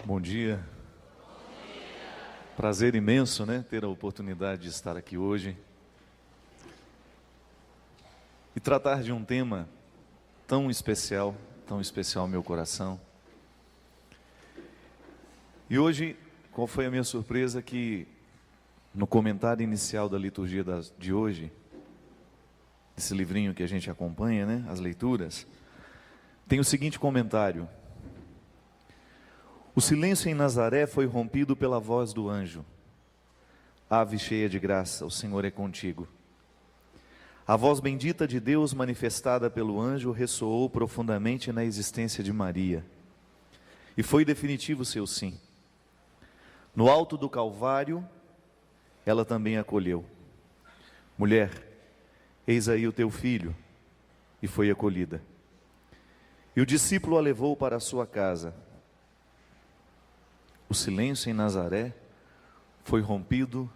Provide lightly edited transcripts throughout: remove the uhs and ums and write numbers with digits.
Bom dia. Prazer imenso, né, ter a oportunidade de estar aqui hoje e tratar de um tema tão especial ao meu coração. E hoje, qual foi a minha surpresa que no comentário inicial da liturgia de hoje, esse livrinho que a gente acompanha, né, as leituras, tem o seguinte comentário: o silêncio em Nazaré foi rompido pela voz do anjo. Ave cheia de graça, o Senhor é contigo. A voz bendita de Deus manifestada pelo anjo ressoou profundamente na existência de Maria. E foi definitivo seu sim. No alto do Calvário, ela também acolheu. Mulher, eis aí o teu filho. E foi acolhida. E o discípulo a levou para a sua casa. O silêncio em Nazaré foi rompido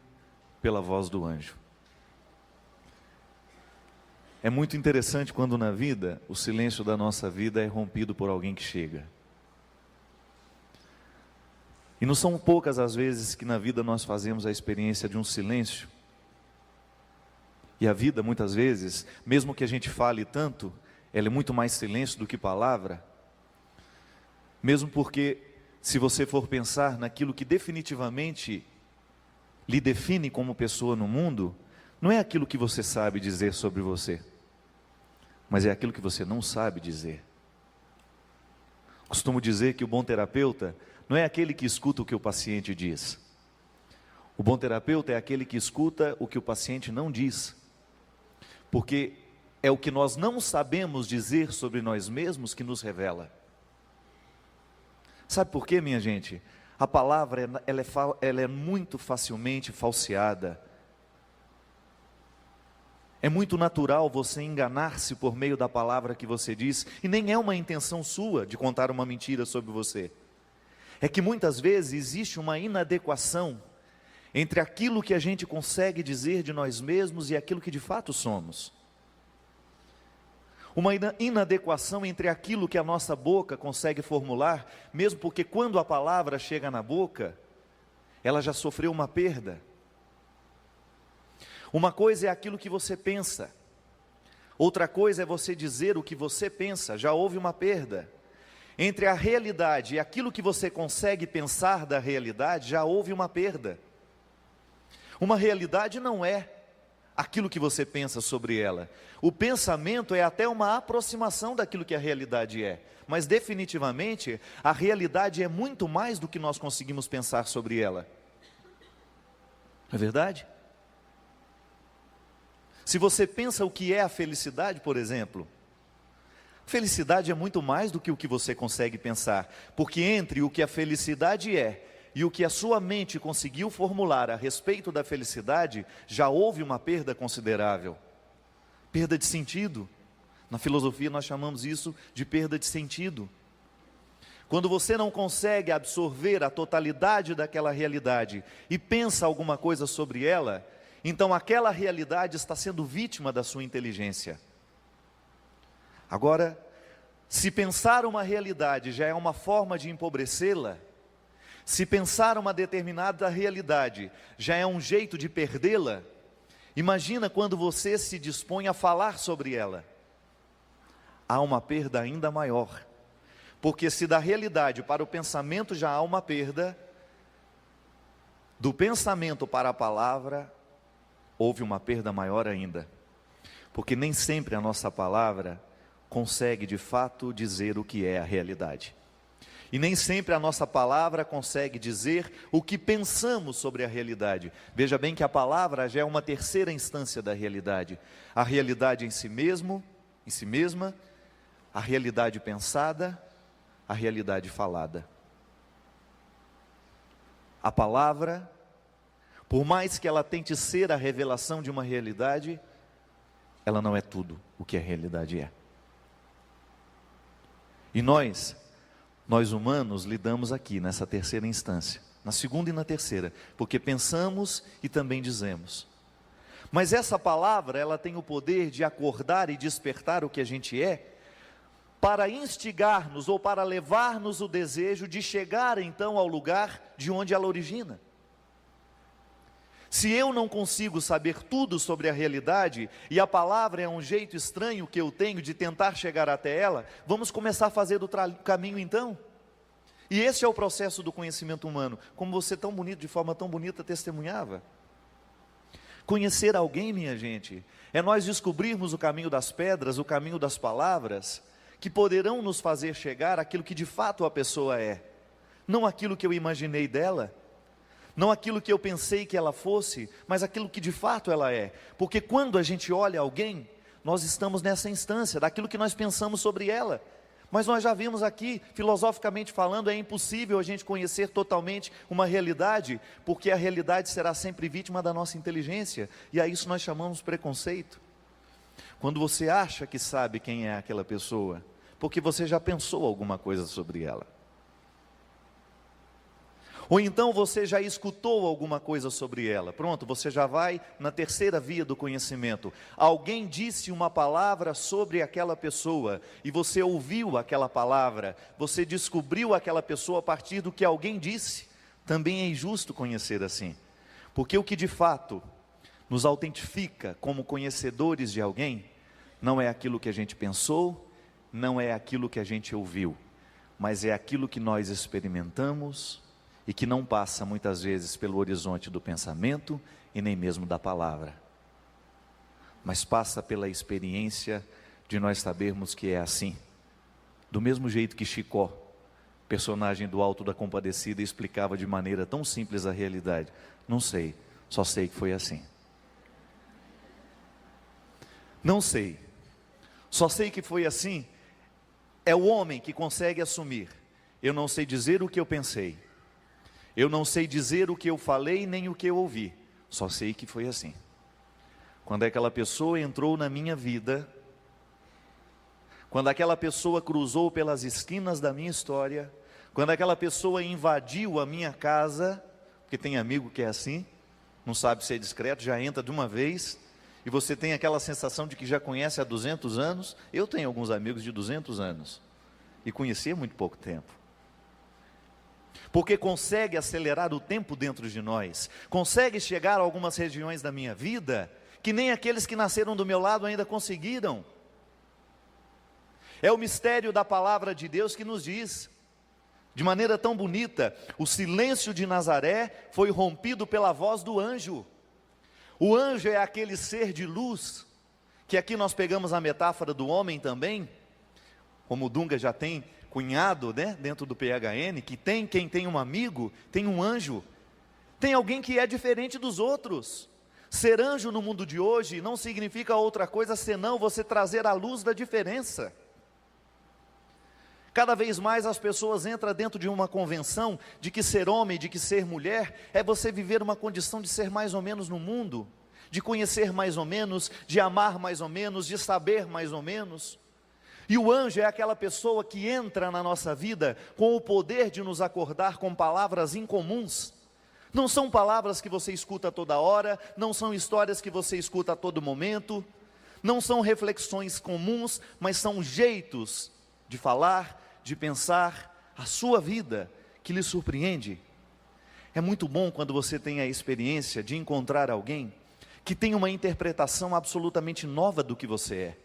pela voz do anjo. É muito interessante quando na vida, o silêncio da nossa vida é rompido por alguém que chega. E não são poucas as vezes que na vida nós fazemos a experiência de um silêncio. E a vida, muitas vezes, mesmo que a gente fale tanto, ela é muito mais silêncio do que palavra. Mesmo porque, se você for pensar naquilo que definitivamente lhe define como pessoa no mundo, não é aquilo que você sabe dizer sobre você, mas é aquilo que você não sabe dizer. Costumo dizer que o bom terapeuta não é aquele que escuta o que o paciente diz. O bom terapeuta é aquele que escuta o que o paciente não diz, porque é o que nós não sabemos dizer sobre nós mesmos que nos revela. Sabe por quê, minha gente? A palavra ela é muito facilmente falseada. É muito natural você enganar-se por meio da palavra que você diz, e nem é uma intenção sua de contar uma mentira sobre você. É que muitas vezes existe uma inadequação entre aquilo que a gente consegue dizer de nós mesmos e aquilo que de fato somos. Uma inadequação entre aquilo que a nossa boca consegue formular, mesmo porque quando a palavra chega na boca, ela já sofreu uma perda. Uma coisa é aquilo que você pensa, outra coisa é você dizer o que você pensa, já houve uma perda. Entre a realidade e aquilo que você consegue pensar da realidade, já houve uma perda. Uma realidade não é aquilo que você pensa sobre ela. O pensamento é até uma aproximação daquilo que a realidade é, mas definitivamente a realidade é muito mais do que nós conseguimos pensar sobre ela. Não é verdade? Se você pensa o que é a felicidade, por exemplo, felicidade é muito mais do que o que você consegue pensar, porque entre o que a felicidade é e o que a sua mente conseguiu formular a respeito da felicidade, já houve uma perda considerável. Perda de sentido. Na filosofia nós chamamos isso de perda de sentido. Quando você não consegue absorver a totalidade daquela realidade e pensa alguma coisa sobre ela, então aquela realidade está sendo vítima da sua inteligência. Agora, se pensar uma realidade já é uma forma de empobrecê-la, se pensar uma determinada realidade já é um jeito de perdê-la, imagina quando você se dispõe a falar sobre ela. Há uma perda ainda maior, porque se da realidade para o pensamento já há uma perda, do pensamento para a palavra, houve uma perda maior ainda, porque nem sempre a nossa palavra consegue de fato dizer o que é a realidade. E nem sempre a nossa palavra consegue dizer o que pensamos sobre a realidade. Veja bem que a palavra já é uma terceira instância da realidade. A realidade em si mesma, a realidade pensada, a realidade falada. A palavra, por mais que ela tente ser a revelação de uma realidade, ela não é tudo o que a realidade é. E nós humanos lidamos aqui nessa terceira instância, na segunda e na terceira, porque pensamos e também dizemos. Mas essa palavra, ela tem o poder de acordar e despertar o que a gente é, para instigar-nos ou para levar-nos o desejo de chegar então ao lugar de onde ela origina. Se eu não consigo saber tudo sobre a realidade, e a palavra é um jeito estranho que eu tenho de tentar chegar até ela, vamos começar a fazer o caminho então. E esse é o processo do conhecimento humano, como você tão bonito, de forma tão bonita, testemunhava. Conhecer alguém, minha gente, é nós descobrirmos o caminho das pedras, o caminho das palavras, que poderão nos fazer chegar àquilo que de fato a pessoa é, não aquilo que eu imaginei dela, não aquilo que eu pensei que ela fosse, mas aquilo que de fato ela é. Porque quando a gente olha alguém, nós estamos nessa instância, daquilo que nós pensamos sobre ela. Mas nós já vimos aqui, filosoficamente falando, é impossível a gente conhecer totalmente uma realidade, porque a realidade será sempre vítima da nossa inteligência, e a isso nós chamamos preconceito. Quando você acha que sabe quem é aquela pessoa, porque você já pensou alguma coisa sobre ela. Ou então você já escutou alguma coisa sobre ela. Pronto, você já vai na terceira via do conhecimento. Alguém disse uma palavra sobre aquela pessoa, e você ouviu aquela palavra, você descobriu aquela pessoa a partir do que alguém disse. Também é injusto conhecer assim, porque o que de fato nos autentifica como conhecedores de alguém, não é aquilo que a gente pensou, não é aquilo que a gente ouviu, mas é aquilo que nós experimentamos, e que não passa muitas vezes pelo horizonte do pensamento e nem mesmo da palavra, mas passa pela experiência de nós sabermos que é assim. Do mesmo jeito que Chicó, personagem do Alto da Compadecida, explicava de maneira tão simples a realidade. Não sei, só sei que foi assim. Não sei, só sei que foi assim. É o homem que consegue assumir: eu não sei dizer o que eu pensei, eu não sei dizer o que eu falei, nem o que eu ouvi, só sei que foi assim. Quando aquela pessoa entrou na minha vida, quando aquela pessoa cruzou pelas esquinas da minha história, quando aquela pessoa invadiu a minha casa, porque tem amigo que é assim, não sabe ser discreto, já entra de uma vez, e você tem aquela sensação de que já conhece há 200 anos, eu tenho alguns amigos de 200 anos, e conheci há muito pouco tempo. Porque consegue acelerar o tempo dentro de nós, consegue chegar a algumas regiões da minha vida, que nem aqueles que nasceram do meu lado ainda conseguiram. É o mistério da palavra de Deus que nos diz, de maneira tão bonita, o silêncio de Nazaré foi rompido pela voz do anjo. O anjo é aquele ser de luz, que aqui nós pegamos a metáfora do homem também, como o Dunga já tem cunhado, né, dentro do PHN, que tem quem tem um amigo, tem um anjo, tem alguém que é diferente dos outros. Ser anjo no mundo de hoje não significa outra coisa senão você trazer a luz da diferença. Cada vez mais as pessoas entram dentro de uma convenção de que ser homem, de que ser mulher, é você viver uma condição de ser mais ou menos no mundo, de conhecer mais ou menos, de amar mais ou menos, de saber mais ou menos. E o anjo é aquela pessoa que entra na nossa vida com o poder de nos acordar com palavras incomuns. Não são palavras que você escuta toda hora, não são histórias que você escuta a todo momento, não são reflexões comuns, mas são jeitos de falar, de pensar a sua vida, que lhe surpreende. É muito bom quando você tem a experiência de encontrar alguém que tem uma interpretação absolutamente nova do que você é.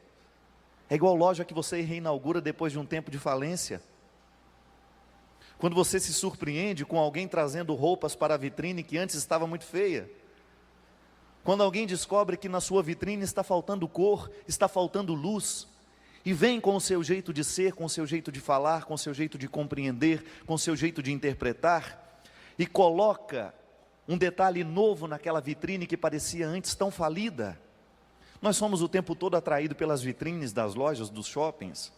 É igual loja que você reinaugura depois de um tempo de falência. Quando você se surpreende com alguém trazendo roupas para a vitrine que antes estava muito feia. Quando alguém descobre que na sua vitrine está faltando cor, está faltando luz, e vem com o seu jeito de ser, com o seu jeito de falar, com o seu jeito de compreender, com o seu jeito de interpretar, e coloca um detalhe novo naquela vitrine que parecia antes tão falida. Nós somos o tempo todo atraídos pelas vitrines das lojas, dos shoppings.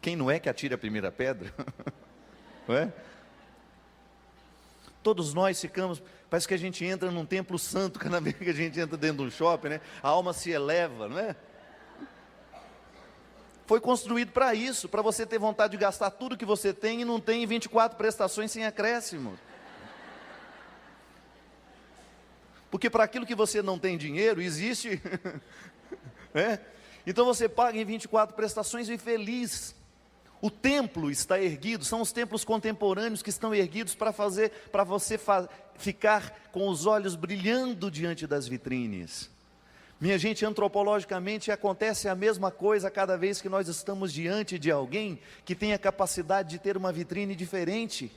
Quem não é que atire a primeira pedra? Não é? Todos nós ficamos, parece que a gente entra num templo santo cada vez que a gente entra dentro de um shopping, né? A alma se eleva, não é? Foi construído para isso, para você ter vontade de gastar tudo que você tem e não tem em 24 prestações sem acréscimo. Porque para aquilo que você não tem dinheiro, existe, né? Então você paga em 24 prestações e feliz. O templo está erguido, são os templos contemporâneos que estão erguidos para você ficar com os olhos brilhando diante das vitrines. Minha gente, antropologicamente acontece a mesma coisa cada vez que nós estamos diante de alguém que tem a capacidade de ter uma vitrine diferente.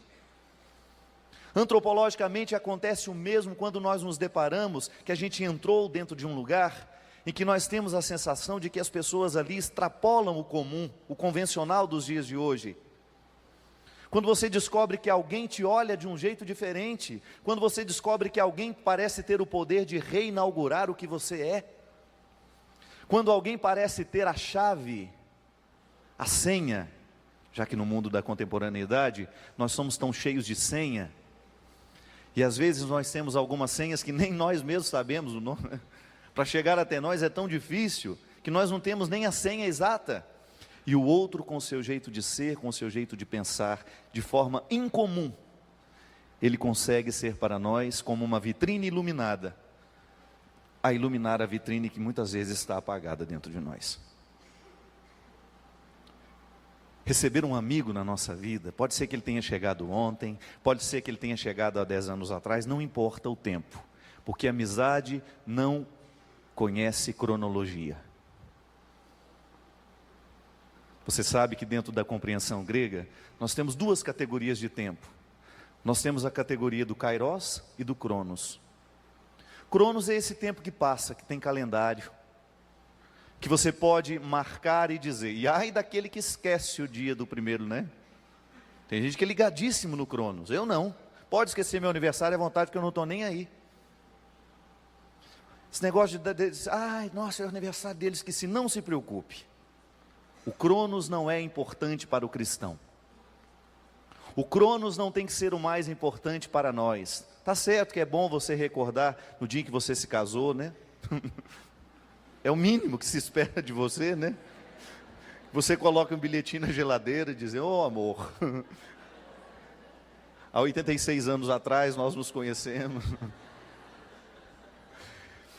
Antropologicamente acontece o mesmo quando nós nos deparamos que a gente entrou dentro de um lugar em que nós temos a sensação de que as pessoas ali extrapolam o comum, o convencional dos dias de hoje. Quando você descobre que alguém te olha de um jeito diferente, quando você descobre que alguém parece ter o poder de reinaugurar o que você é, quando alguém parece ter a chave, a senha, já que no mundo da contemporaneidade nós somos tão cheios de senha, e às vezes nós temos algumas senhas que nem nós mesmos sabemos o nome. Para chegar até nós é tão difícil que nós não temos nem a senha exata. E o outro, com o seu jeito de ser, com o seu jeito de pensar, de forma incomum, ele consegue ser para nós como uma vitrine iluminada, a iluminar a vitrine que muitas vezes está apagada dentro de nós. Receber um amigo na nossa vida, pode ser que ele tenha chegado ontem, pode ser que ele tenha chegado há 10 anos atrás, não importa o tempo, porque a amizade não conhece cronologia. Você sabe que dentro da compreensão grega, nós temos duas categorias de tempo. Nós temos a categoria do kairos e do cronos. Cronos é esse tempo que passa, que tem calendário, que você pode marcar e dizer, e ai daquele que esquece o dia do primeiro, né? Tem gente que é ligadíssimo no cronos, eu não. Pode esquecer meu aniversário à vontade, porque eu não estou nem aí. Esse negócio de ai, nossa, é o aniversário dele, esqueci. Não se preocupe. O cronos não é importante para o cristão. O cronos não tem que ser o mais importante para nós. Tá certo que é bom você recordar no dia que você se casou, né? É o mínimo que se espera de você, né? Você coloca um bilhetinho na geladeira e diz, ô amor, há 86 anos atrás nós nos conhecemos.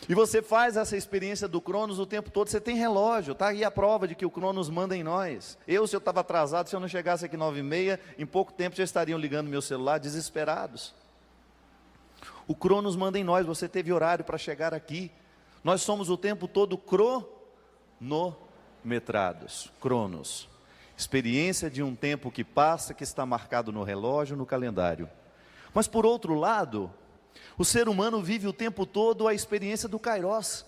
E você faz essa experiência do cronos o tempo todo, você tem relógio, está aí a prova de que o cronos manda em nós. Se eu estava atrasado, se eu não chegasse aqui 9h30, em pouco tempo já estariam ligando meu celular, desesperados. O cronos manda em nós, você teve horário para chegar aqui. Nós somos o tempo todo cronometrados, cronos. Experiência de um tempo que passa, que está marcado no relógio, no calendário. Mas por outro lado, o ser humano vive o tempo todo a experiência do kairos.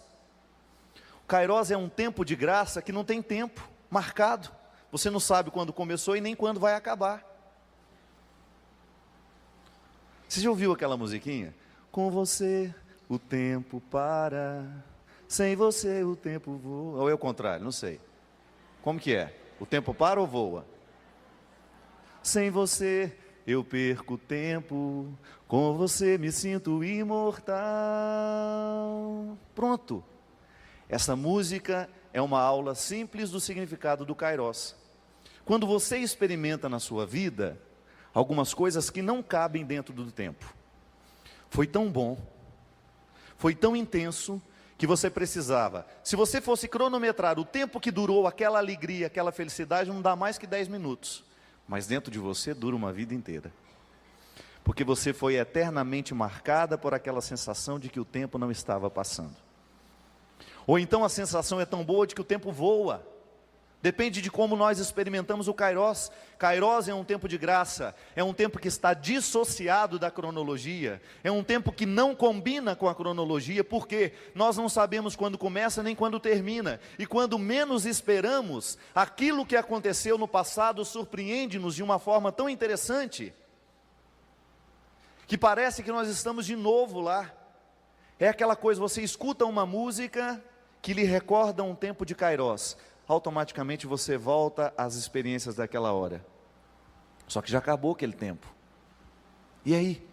O kairos é um tempo de graça que não tem tempo marcado. Você não sabe quando começou e nem quando vai acabar. Você já ouviu aquela musiquinha? Com você o tempo para, sem você o tempo voa. Ou é o contrário, não sei. Como que é? O tempo para ou voa? Sem você eu perco tempo, com você me sinto imortal. Pronto. Essa música é uma aula simples do significado do kairos. Quando você experimenta na sua vida algumas coisas que não cabem dentro do tempo. Foi tão bom, foi tão intenso, que você precisava. Se você fosse cronometrar o tempo que durou aquela alegria, aquela felicidade, não dá mais que 10 minutos. Mas dentro de você dura uma vida inteira. Porque você foi eternamente marcada por aquela sensação de que o tempo não estava passando. Ou então a sensação é tão boa de que o tempo voa. Depende de como nós experimentamos o kairos. Kairos é um tempo de graça, é um tempo que está dissociado da cronologia, é um tempo que não combina com a cronologia, porque nós não sabemos quando começa nem quando termina, e quando menos esperamos, aquilo que aconteceu no passado surpreende-nos de uma forma tão interessante, que parece que nós estamos de novo lá. É aquela coisa, você escuta uma música que lhe recorda um tempo de kairos, automaticamente você volta às experiências daquela hora. Só que já acabou aquele tempo. E aí?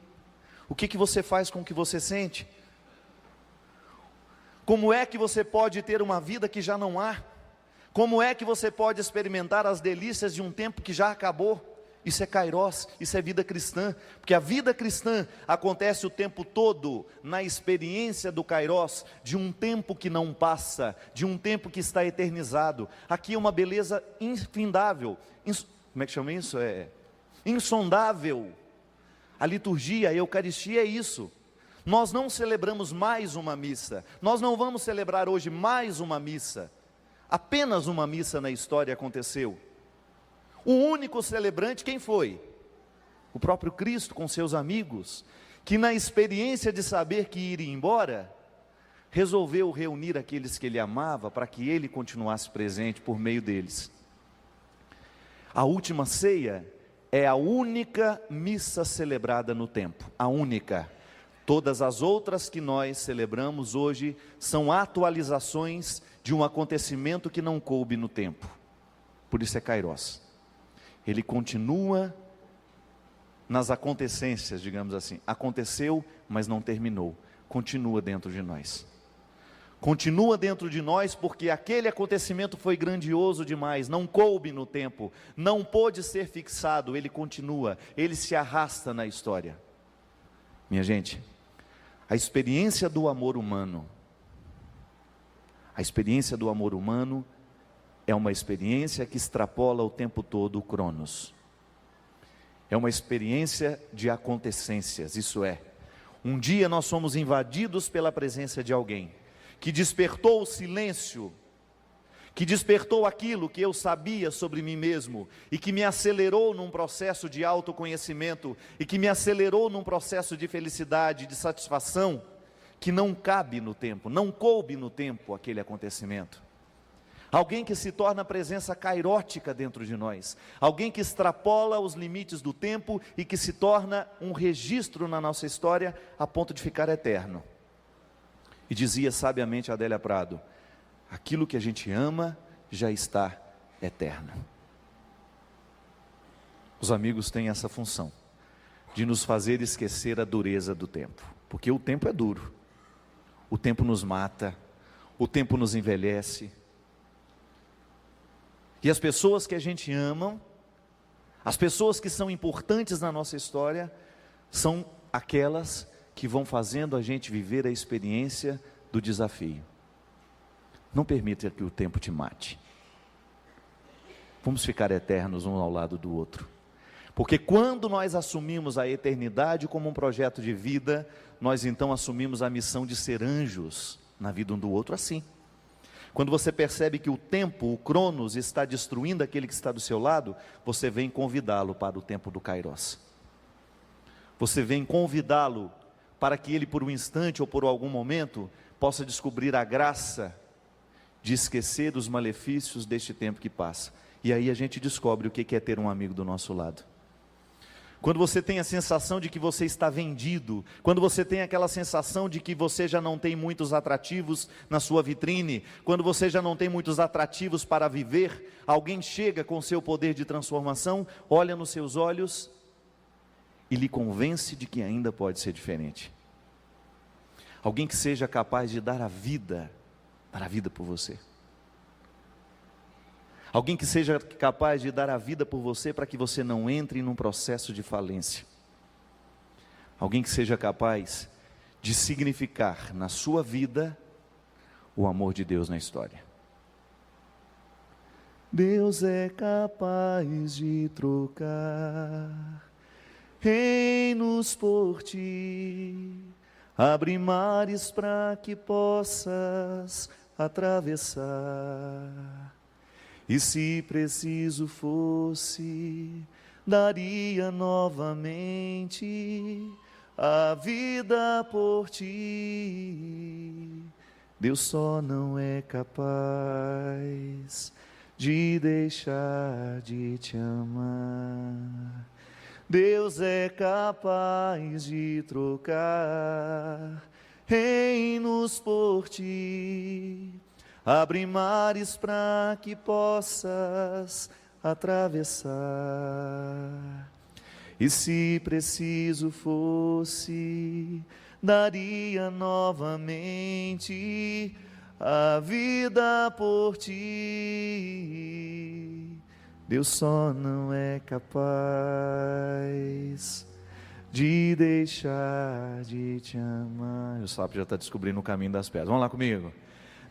O que você faz com o que você sente? Como é que você pode ter uma vida que já não há? Como é que você pode experimentar as delícias de um tempo que já acabou? Isso é kairos, isso é vida cristã, porque a vida cristã acontece o tempo todo na experiência do kairos, de um tempo que não passa, de um tempo que está eternizado. Aqui é uma beleza infindável, como é que chama isso? Insondável. A liturgia, a Eucaristia é isso. Nós não celebramos mais uma missa, nós não vamos celebrar hoje mais uma missa. Apenas uma missa na história aconteceu. O único celebrante, quem foi? O próprio Cristo com seus amigos, que na experiência de saber que iria embora, resolveu reunir aqueles que ele amava para que ele continuasse presente por meio deles. A última ceia é a única missa celebrada no tempo, a única. Todas as outras que nós celebramos hoje são atualizações de um acontecimento que não coube no tempo. Por isso é Kairos. Ele continua nas acontecências, digamos assim. Aconteceu, mas não terminou. Continua dentro de nós. Continua dentro de nós porque aquele acontecimento foi grandioso demais, não coube no tempo, não pôde ser fixado, ele continua, ele se arrasta na história. Minha gente, a experiência do amor humano é uma experiência que extrapola o tempo todo o Cronos. É uma experiência de acontecências, isso é, um dia nós somos invadidos pela presença de alguém, que despertou o silêncio, que despertou aquilo que eu sabia sobre mim mesmo, e que me acelerou num processo de autoconhecimento, e que me acelerou num processo de felicidade, de satisfação, que não cabe no tempo, não coube no tempo aquele acontecimento. Alguém que se torna presença kairótica dentro de nós, alguém que extrapola os limites do tempo e que se torna um registro na nossa história a ponto de ficar eterno. E dizia sabiamente Adélia Prado: aquilo que a gente ama já está eterno. Os amigos têm essa função, de nos fazer esquecer a dureza do tempo, porque o tempo é duro, o tempo nos mata, o tempo nos envelhece, e as pessoas que a gente ama, as pessoas que são importantes na nossa história, são aquelas que vão fazendo a gente viver a experiência do desafio. Não permita que o tempo te mate. Vamos ficar eternos um ao lado do outro. Porque quando nós assumimos a eternidade como um projeto de vida, nós então assumimos a missão de ser anjos na vida um do outro assim. Quando você percebe que o tempo, o Cronos, está destruindo aquele que está do seu lado, você vem convidá-lo para o tempo do Kairos. Você vem convidá-lo para que ele por um instante ou por algum momento possa descobrir a graça de esquecer os malefícios deste tempo que passa. E aí a gente descobre o que é ter um amigo do nosso lado. Quando você tem a sensação de que você está vendido, quando você tem aquela sensação de que você já não tem muitos atrativos na sua vitrine, quando você já não tem muitos atrativos para viver, alguém chega com seu poder de transformação, olha nos seus olhos e lhe convence de que ainda pode ser diferente. Alguém que seja capaz de dar a vida por você. Alguém que seja capaz de dar a vida por você para que você não entre num processo de falência. Alguém que seja capaz de significar na sua vida o amor de Deus na história. Deus é capaz de trocar reinos por ti, abre mares para que possas atravessar. E se preciso fosse, daria novamente a vida por ti. Deus só não é capaz de deixar de te amar. Deus é capaz de trocar reinos por ti, abre mares para que possas atravessar. E se preciso fosse, daria novamente a vida por ti. Deus só não é capaz de deixar de te amar. O sapo já está descobrindo o caminho das pedras. Vamos lá comigo.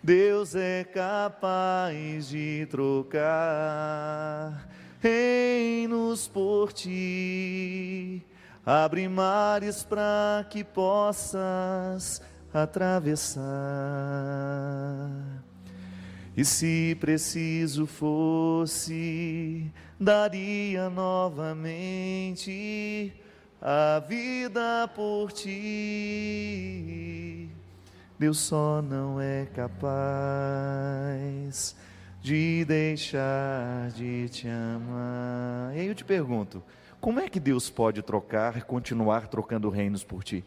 Deus é capaz de trocar reinos por ti, abre mares para que possas atravessar. E se preciso fosse, daria novamente a vida por ti. Deus só não é capaz de deixar de te amar. E aí eu te pergunto, como é que Deus pode continuar trocando reinos por ti?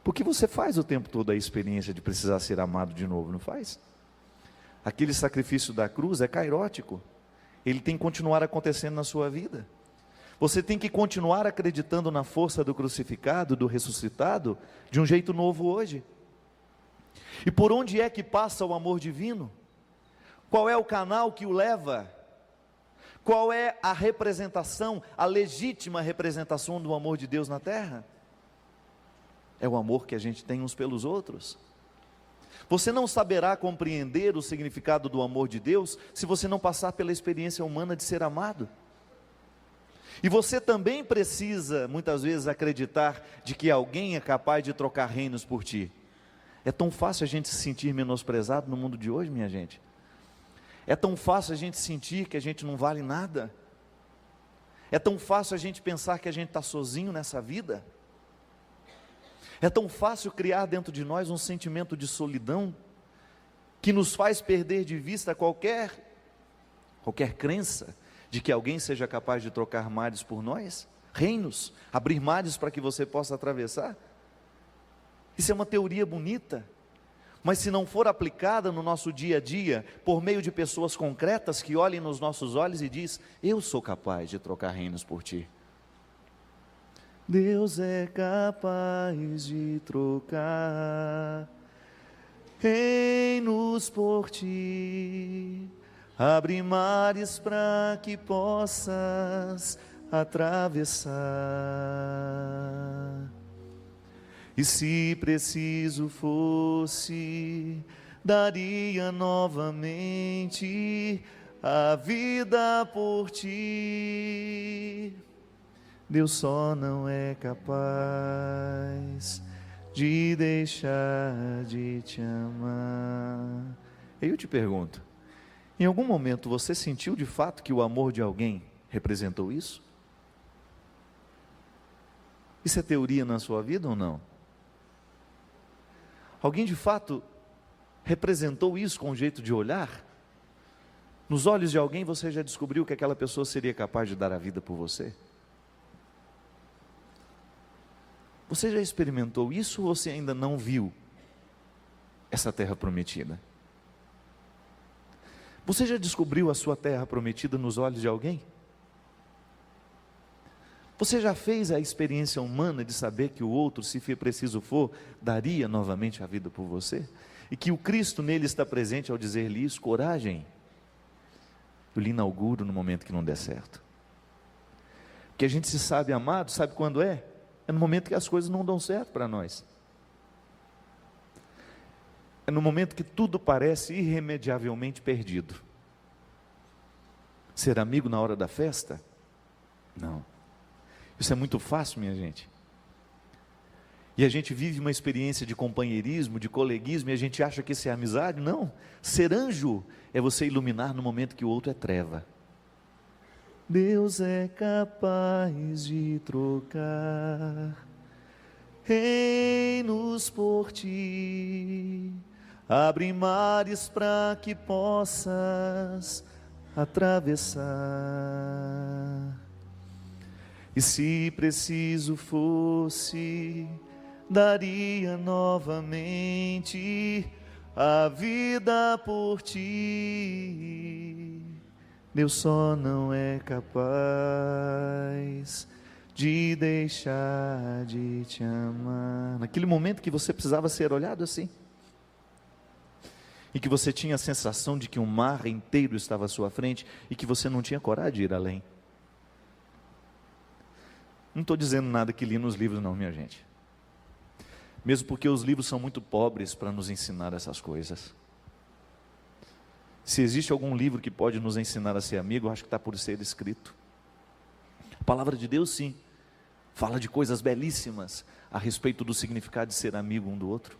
Porque você faz o tempo todo a experiência de precisar ser amado de novo, não faz? Aquele sacrifício da cruz é cairótico. Ele tem que continuar acontecendo na sua vida. Você tem que continuar acreditando na força do crucificado, do ressuscitado, de um jeito novo hoje. E por onde é que passa o amor divino? Qual é o canal que o leva? Qual é a representação, a legítima representação do amor de Deus na terra? É o amor que a gente tem uns pelos outros. Você não saberá compreender o significado do amor de Deus se você não passar pela experiência humana de ser amado. E você também precisa, muitas vezes, acreditar de que alguém é capaz de trocar reinos por ti. É tão fácil a gente se sentir menosprezado no mundo de hoje, minha gente. É tão fácil a gente sentir que a gente não vale nada. É tão fácil a gente pensar que a gente está sozinho nessa vida. É tão fácil criar dentro de nós um sentimento de solidão, que nos faz perder de vista qualquer crença de que alguém seja capaz de trocar mares por nós, reinos, abrir mares para que você possa atravessar. Isso é uma teoria bonita, mas se não for aplicada no nosso dia a dia, por meio de pessoas concretas que olhem nos nossos olhos e diz: eu sou capaz de trocar reinos por ti. Deus é capaz de trocar reinos por ti, abre mares para que possas atravessar. E se preciso fosse, daria novamente a vida por ti. Deus só não é capaz de deixar de te amar. Eu te pergunto, em algum momento você sentiu de fato que o amor de alguém representou isso? Isso é teoria na sua vida ou não? Alguém de fato representou isso com um jeito de olhar? Nos olhos de alguém você já descobriu que aquela pessoa seria capaz de dar a vida por você? Você já experimentou isso ou você ainda não viu essa terra prometida? Você já descobriu a sua terra prometida nos olhos de alguém? Você já fez a experiência humana de saber que o outro, se preciso for, daria novamente a vida por você? E que o Cristo nele está presente ao dizer-lhe isso? Coragem, eu lhe inauguro no momento que não der certo. Porque a gente se sabe amado, sabe quando é? É no momento que as coisas não dão certo para nós. É no momento que tudo parece irremediavelmente perdido. Ser amigo na hora da festa? Não. Isso é muito fácil, minha gente. E a gente vive uma experiência de companheirismo, de coleguismo, e a gente acha que isso é amizade? Não. Ser anjo é você iluminar no momento que o outro é treva. Deus é capaz de trocar reinos por ti, abre mares para que possas atravessar. E se preciso fosse, daria novamente a vida por ti. Deus só não é capaz de deixar de te amar. Naquele momento que você precisava ser olhado assim, e que você tinha a sensação de que um mar inteiro estava à sua frente, e que você não tinha coragem de ir além. Não estou dizendo nada que li nos livros não, minha gente. Mesmo porque os livros são muito pobres para nos ensinar essas coisas. Se existe algum livro que pode nos ensinar a ser amigo, eu acho que está por ser escrito. A palavra de Deus, sim, fala de coisas belíssimas a respeito do significado de ser amigo um do outro.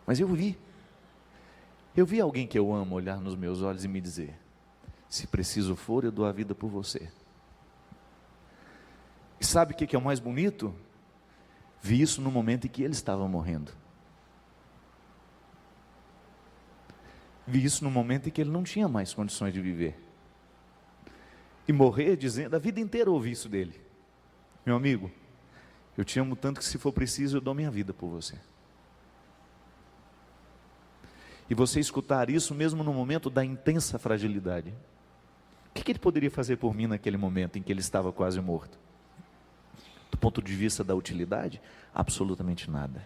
Mas eu vi alguém que eu amo olhar nos meus olhos e me dizer: se preciso for, eu dou a vida por você. E sabe o que é o mais bonito? Vi isso no momento em que ele estava morrendo. Vi isso no momento em que ele não tinha mais condições de viver. E morrer dizendo, a vida inteira eu ouvi isso dele: meu amigo, eu te amo tanto que se for preciso eu dou minha vida por você. E você escutar isso mesmo no momento da intensa fragilidade. O que ele poderia fazer por mim naquele momento em que ele estava quase morto? Do ponto de vista da utilidade, absolutamente nada.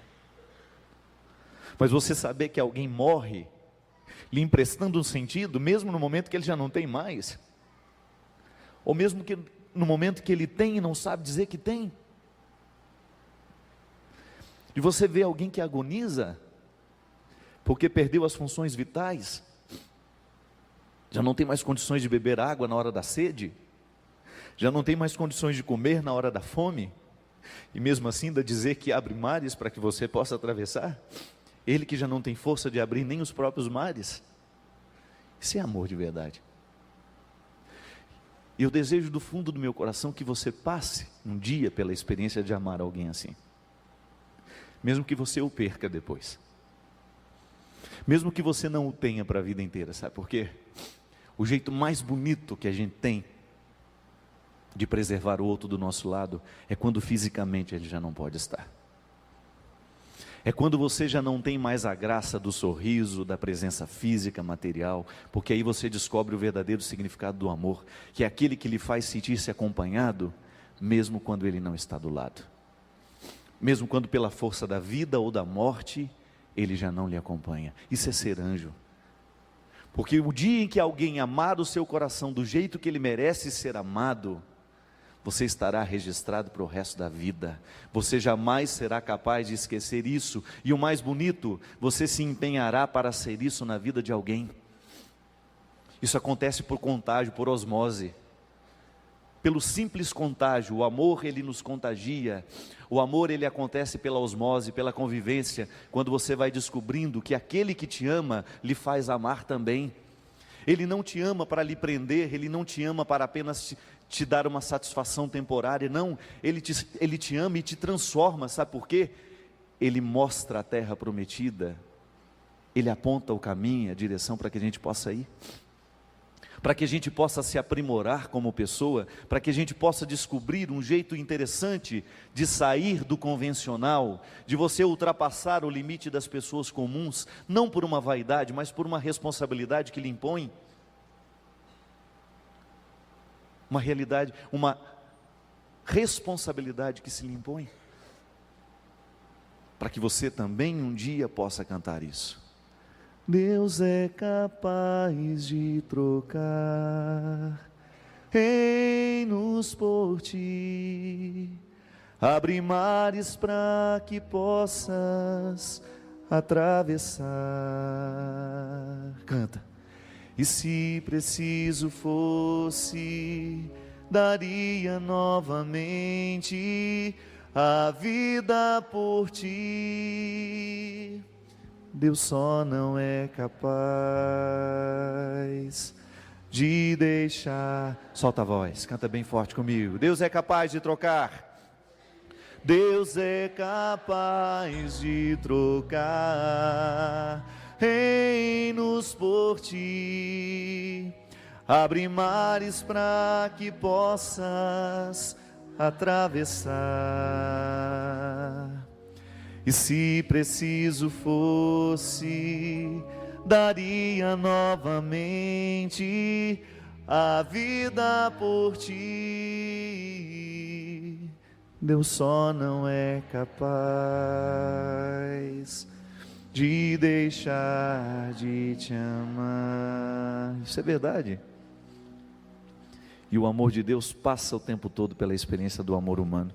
Mas você saber que alguém morre lhe emprestando um sentido, mesmo no momento que ele já não tem mais, ou mesmo que no momento que ele tem e não sabe dizer que tem. E você vê alguém que agoniza porque perdeu as funções vitais, já não tem mais condições de beber água na hora da sede, já não tem mais condições de comer na hora da fome, e mesmo assim ainda dizer que abre mares para que você possa atravessar, ele que já não tem força de abrir nem os próprios mares. Isso é amor de verdade. E eu desejo do fundo do meu coração que você passe um dia pela experiência de amar alguém assim, mesmo que você o perca depois, mesmo que você não o tenha para a vida inteira. Sabe por quê? O jeito mais bonito que a gente tem de preservar o outro do nosso lado é quando fisicamente ele já não pode estar. É quando você já não tem mais a graça do sorriso, da presença física, material, porque aí você descobre o verdadeiro significado do amor, que é aquele que lhe faz sentir-se acompanhado, mesmo quando ele não está do lado. Mesmo quando pela força da vida ou da morte, ele já não lhe acompanha. Isso é ser anjo. Porque o dia em que alguém amar o seu coração do jeito que ele merece ser amado, você estará registrado para o resto da vida. Você jamais será capaz de esquecer isso. E o mais bonito, você se empenhará para ser isso na vida de alguém. Isso acontece por contágio, por osmose. Pelo simples contágio. O amor, ele nos contagia. O amor, ele acontece pela osmose, pela convivência, quando você vai descobrindo que aquele que te ama lhe faz amar também. Ele não te ama para lhe prender, ele não te ama para apenas te dar uma satisfação temporária, não, ele te ama e te transforma. Sabe por quê? Ele mostra a terra prometida, ele aponta o caminho, a direção para que a gente possa ir, para que a gente possa se aprimorar como pessoa, para que a gente possa descobrir um jeito interessante de sair do convencional, de você ultrapassar o limite das pessoas comuns, não por uma vaidade, mas por uma responsabilidade que lhe impõe. Uma realidade, uma responsabilidade que se lhe impõe, para que você também um dia possa cantar isso. Deus é capaz de trocar reinos por ti, abre mares para que possas atravessar. Canta. E se preciso fosse, daria novamente a vida por ti. Deus só não é capaz de deixar. Solta a voz, canta bem forte comigo. Deus é capaz de trocar. Deus é capaz de trocar reinos por ti, abre mares para que possas atravessar. E se preciso fosse, daria novamente a vida por ti. Deus só não é capaz de deixar de te amar. Isso é verdade. E o amor de Deus passa o tempo todo pela experiência do amor humano.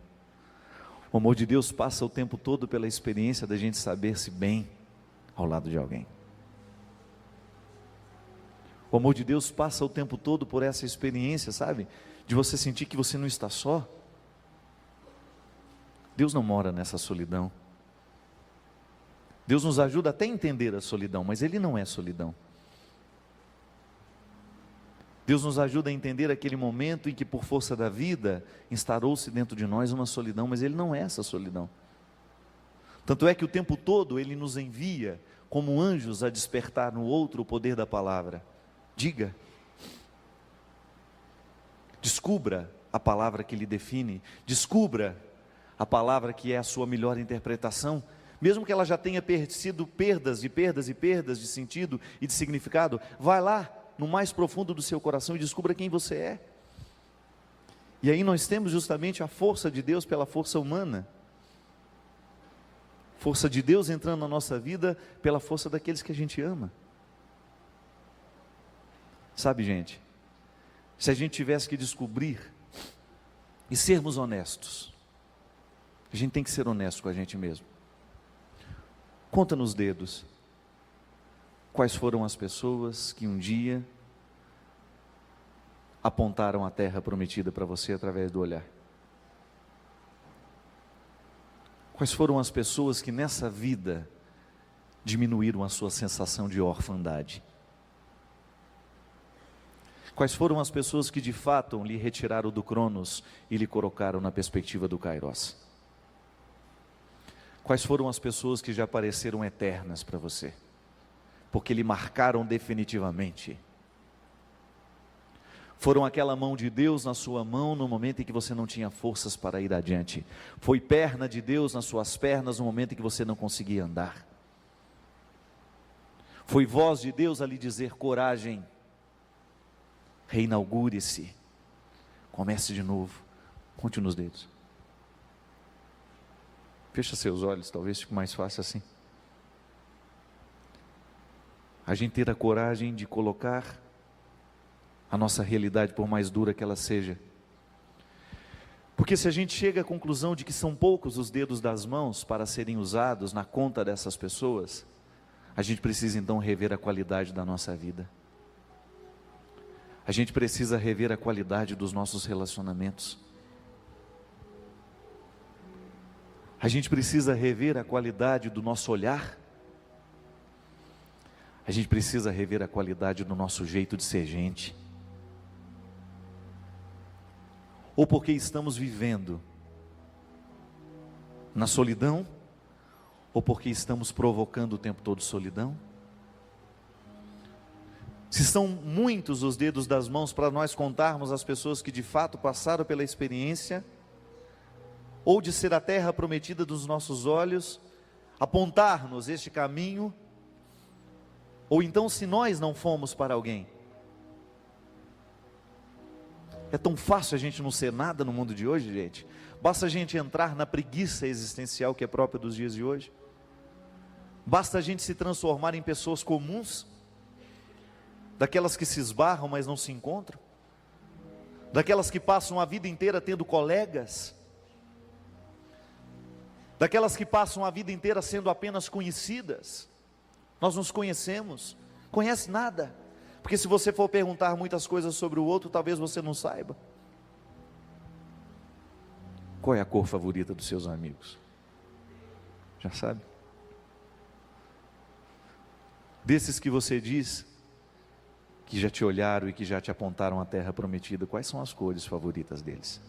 O amor de Deus passa o tempo todo pela experiência da gente saber-se bem ao lado de alguém. O amor de Deus passa o tempo todo por essa experiência, sabe? De você sentir que você não está só. Deus não mora nessa solidão. Deus nos ajuda até a entender a solidão, mas Ele não é solidão. Deus nos ajuda a entender aquele momento em que, por força da vida, instaurou-se dentro de nós uma solidão, mas Ele não é essa solidão. Tanto é que o tempo todo Ele nos envia como anjos a despertar no outro o poder da palavra. Diga, descubra a palavra que lhe define, descubra a palavra que é a sua melhor interpretação, mesmo que ela já tenha sido perdas e perdas e perdas de sentido e de significado. Vai lá no mais profundo do seu coração e descubra quem você é. E aí nós temos justamente a força de Deus pela força humana, força de Deus entrando na nossa vida pela força daqueles que a gente ama. Sabe, gente, se a gente tivesse que descobrir e sermos honestos, a gente tem que ser honesto com a gente mesmo. Conta nos dedos quais foram as pessoas que um dia apontaram a terra prometida para você através do olhar. Quais foram as pessoas que nessa vida diminuíram a sua sensação de orfandade? Quais foram as pessoas que de fato lhe retiraram do Cronos e lhe colocaram na perspectiva do Kairos? Quais foram as pessoas que já pareceram eternas para você? Porque lhe marcaram definitivamente. Foram aquela mão de Deus na sua mão no momento em que você não tinha forças para ir adiante. Foi perna de Deus nas suas pernas no momento em que você não conseguia andar. Foi voz de Deus a lhe dizer: coragem, reinaugure-se, comece de novo. Conte nos dedos. Fecha seus olhos, talvez fique mais fácil assim. A gente ter a coragem de colocar a nossa realidade, por mais dura que ela seja. Porque se a gente chega à conclusão de que são poucos os dedos das mãos para serem usados na conta dessas pessoas, a gente precisa então rever a qualidade da nossa vida. A gente precisa rever a qualidade dos nossos relacionamentos. A gente precisa rever a qualidade do nosso olhar. A gente precisa rever a qualidade do nosso jeito de ser gente. Ou porque estamos vivendo na solidão, ou porque estamos provocando o tempo todo solidão. Se são muitos os dedos das mãos para nós contarmos as pessoas que de fato passaram pela experiência, ou de ser a terra prometida dos nossos olhos, apontar-nos este caminho, ou então se nós não fomos para alguém. É tão fácil a gente não ser nada no mundo de hoje, gente. Basta a gente entrar na preguiça existencial que é própria dos dias de hoje. Basta a gente se transformar em pessoas comuns, daquelas que se esbarram, mas não se encontram, daquelas que passam a vida inteira tendo colegas, daquelas que passam a vida inteira sendo apenas conhecidas. Nós nos conhecemos. Conhece nada? Porque se você for perguntar muitas coisas sobre o outro, talvez você não saiba. Qual é a cor favorita dos seus amigos? Já sabe? Desses que você diz que já te olharam e que já te apontaram a terra prometida, quais são as cores favoritas deles?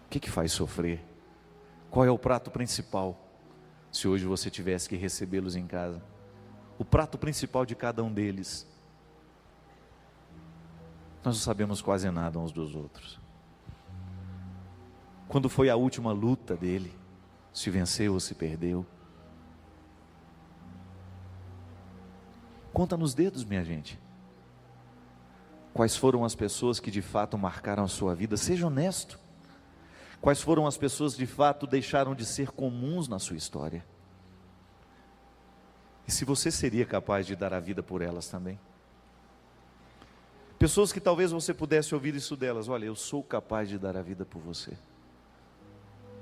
O que faz sofrer? Qual é o prato principal? Se hoje você tivesse que recebê-los em casa, o prato principal de cada um deles. Nós não sabemos quase nada uns dos outros. Quando foi a última luta dele? Se venceu ou se perdeu? Conta nos dedos, minha gente. Quais foram as pessoas que de fato marcaram a sua vida? Seja honesto. Quais foram as pessoas que de fato deixaram de ser comuns na sua história? E se você seria capaz de dar a vida por elas também? Pessoas que talvez você pudesse ouvir isso delas: olha, eu sou capaz de dar a vida por você.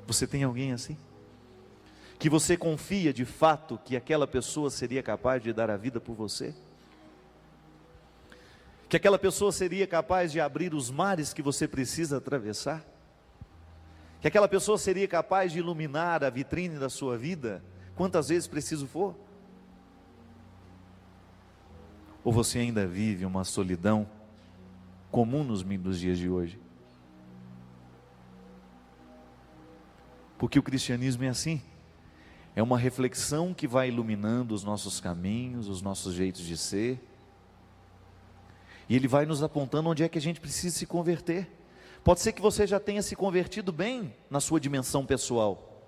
Você tem alguém assim? Que você confia de fato que aquela pessoa seria capaz de dar a vida por você? Que aquela pessoa seria capaz de abrir os mares que você precisa atravessar? Que aquela pessoa seria capaz de iluminar a vitrine da sua vida, quantas vezes preciso for? Ou você ainda vive uma solidão comum nos dias de hoje? Porque o cristianismo é assim, é uma reflexão que vai iluminando os nossos caminhos, os nossos jeitos de ser, e ele vai nos apontando onde é que a gente precisa se converter. Pode ser que você já tenha se convertido bem na sua dimensão pessoal,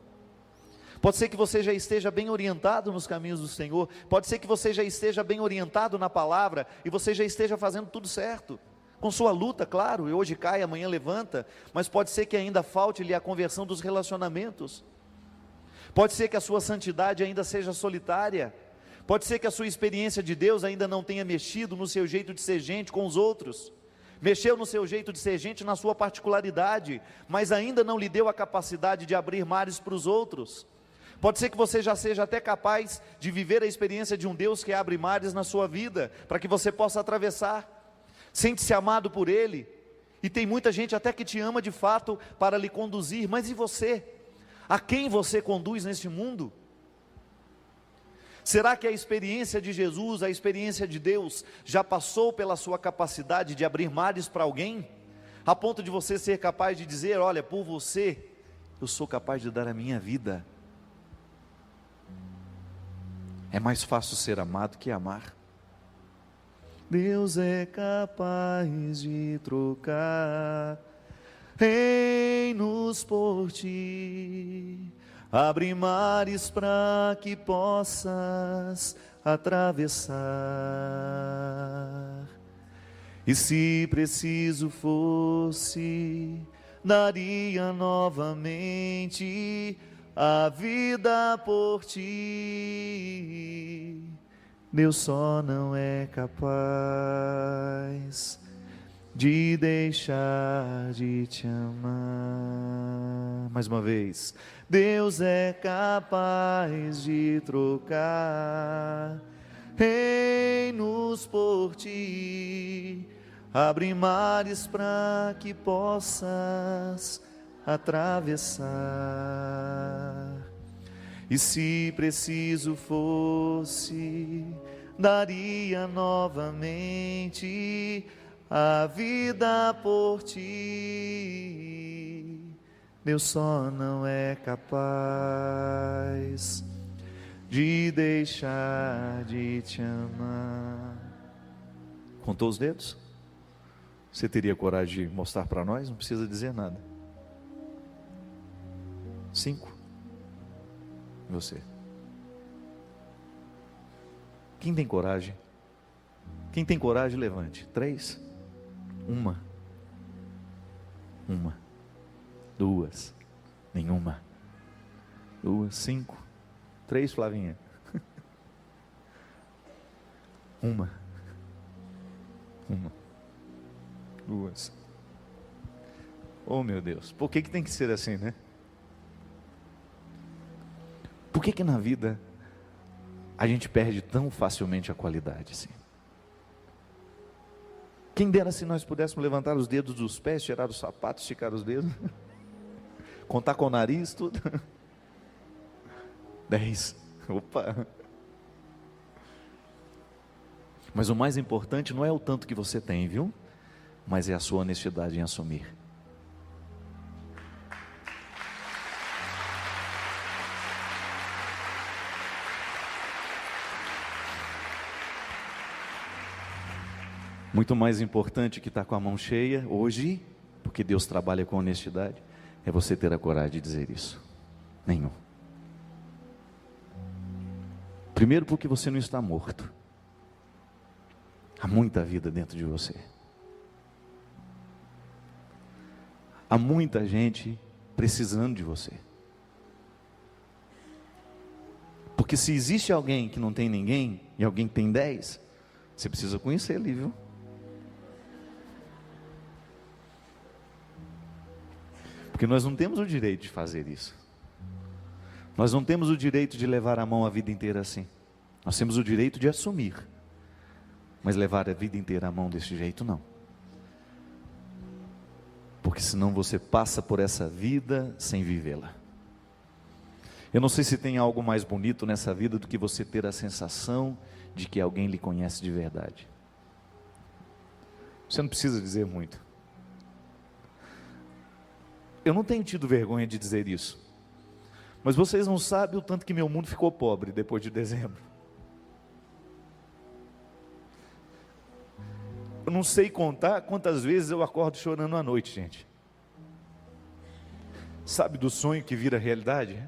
pode ser que você já esteja bem orientado nos caminhos do Senhor, pode ser que você já esteja bem orientado na palavra, e você já esteja fazendo tudo certo, com sua luta, claro, e hoje cai, amanhã levanta, mas pode ser que ainda falte-lhe a conversão dos relacionamentos, pode ser que a sua santidade ainda seja solitária, pode ser que a sua experiência de Deus ainda não tenha mexido no seu jeito de ser gente com os outros, mexeu no seu jeito de ser gente na sua particularidade, mas ainda não lhe deu a capacidade de abrir mares para os outros. Pode ser que você já seja até capaz de viver a experiência de um Deus que abre mares na sua vida, para que você possa atravessar, sente-se amado por Ele, e tem muita gente até que te ama de fato para lhe conduzir, mas e você? A quem você conduz neste mundo? Será que a experiência de Jesus, a experiência de Deus, já passou pela sua capacidade de abrir mares para alguém? A ponto de você ser capaz de dizer, olha, por você, eu sou capaz de dar a minha vida. É mais fácil ser amado que amar. Deus é capaz de trocar reinos por ti, abre mares para que possas atravessar, e se preciso fosse, daria novamente a vida por ti. Deus só não é capaz de deixar de te amar. Mais uma vez, Deus é capaz de trocar reinos por ti, abre mares para que possas atravessar, e se preciso fosse, daria novamente a vida por ti. Deus só não é capaz de deixar de te amar. Contou os dedos? Você teria coragem de mostrar para nós? Não precisa dizer nada. 5. Você. Quem tem coragem? Quem tem coragem, levante. 3. 1. 2. Nenhuma. 2. 5. 3, Flavinha. 1. 2. Oh, meu Deus, por que tem que ser assim, né? Por que na vida a gente perde tão facilmente a qualidade assim? Quem dera se nós pudéssemos levantar os dedos dos pés, tirar os sapatos, esticar os dedos, contar com o nariz, tudo. 10. Opa! Mas o mais importante não é o tanto que você tem, viu? Mas é a sua honestidade em assumir. Muito mais importante que estar com a mão cheia hoje, porque Deus trabalha com honestidade, é você ter a coragem de dizer isso. Nenhum. Primeiro, porque você não está morto. Há muita vida dentro de você. Há muita gente precisando de você. Porque se existe alguém que não tem ninguém, e alguém que tem 10, você precisa conhecer ele, viu? Porque nós não temos o direito de fazer isso. Nós não temos o direito de levar a mão a vida inteira assim. Nós temos o direito de assumir, mas levar a vida inteira a mão desse jeito não. Porque senão você passa por essa vida sem vivê-la. Eu não sei se tem algo mais bonito nessa vida do que você ter a sensação de que alguém lhe conhece de verdade. Você não precisa dizer muito. Eu não tenho tido vergonha de dizer isso, mas vocês não sabem o tanto que meu mundo ficou pobre depois de dezembro. Eu não sei contar quantas vezes eu acordo chorando à noite, gente. Sabe do sonho que vira realidade?